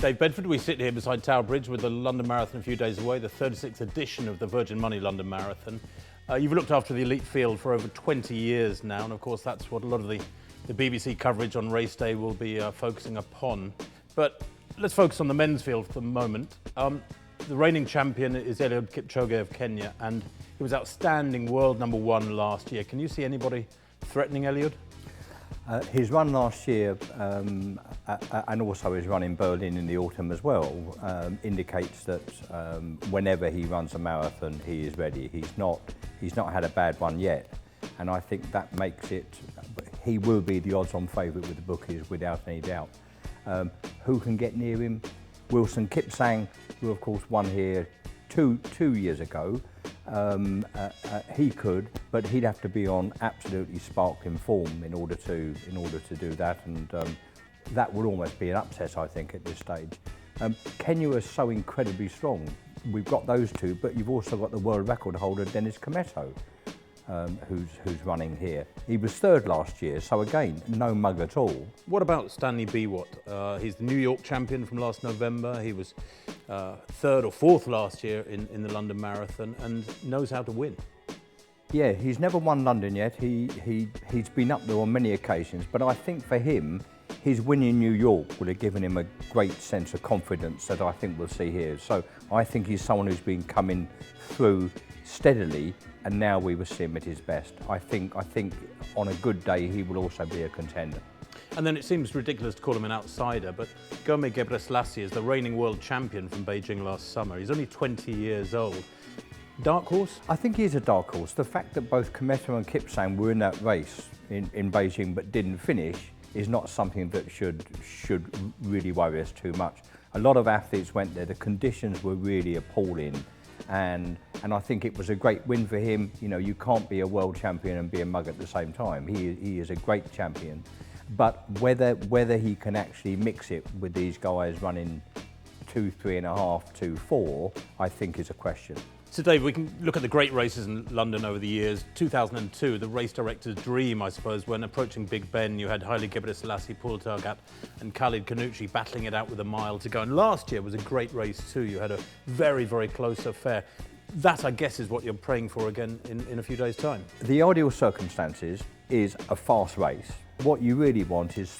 Dave Bedford, we sit here beside Tower Bridge with the London Marathon a few days away, the 36th edition of the Virgin Money London Marathon. You've looked after the elite field for over 20 years now, and of course that's what a lot of the BBC coverage on race day will be focusing upon. But let's focus on the men's field for the moment. The reigning champion is Eliud Kipchoge of Kenya, and he was outstanding world #1 last year. Can you see anybody threatening Eliud? His run last year, and also his run in Berlin in the autumn as well, indicates that whenever he runs a marathon, he is ready. He's not had a bad one yet, and I think that makes it. He will be the odds-on favourite with the bookies, without any doubt. Who can get near him? Wilson Kipsang, who of course won here two years ago. He could, but he'd have to be on absolutely sparkling form in order to do that, and that would almost be an upset, I think, at this stage. Kenya is so incredibly strong. We've got those two, but you've also got the world record holder Dennis Cameto, who's running here. He was third last year, so again, no mug at all. What about Stanley Biwott? He's the New York champion from last November. He was third or fourth last year in the London Marathon and knows how to win. Yeah, he's never won London yet. He's been up there on many occasions, but I think for him, his win in New York would have given him a great sense of confidence that I think we'll see here. So I think he's someone who's been coming through steadily, and now we will see him at his best. I think on a good day he will also be a contender. And then it seems ridiculous to call him an outsider, but Gummy Gebrselassie is the reigning world champion from Beijing last summer. He's only 20 years old. Dark horse? I think he's a dark horse. The fact that both Cameto and Kipsang were in that race in Beijing but didn't finish is not something that should really worry us too much. A lot of athletes went there. The conditions were really appalling. And I think it was a great win for him. You know, you can't be a world champion and be a mug at the same time. He is a great champion. But whether he can actually mix it with these guys running 2, 3.5, 2, 4, I think is a question. So Dave, we can look at the great races in London over the years. 2002, the race director's dream, I suppose, when approaching Big Ben, you had Eliud Kipchoge, Paul Tergat and Khalid Kanuchi battling it out with a mile to go. And last year was a great race too. You had a very, very close affair. That, I guess, is what you're praying for again in a few days' time. The ideal circumstances is a fast race. What you really want is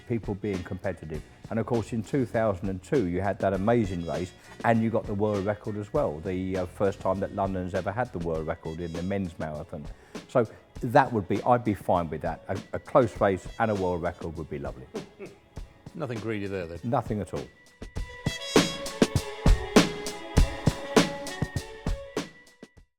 people being competitive. And of course, in 2002, you had that amazing race, and you got the world record as well. The first time that London's ever had the world record in the men's marathon. So that would be, I'd be fine with that. A close race and a world record would be lovely. Nothing greedy there then. Nothing at all.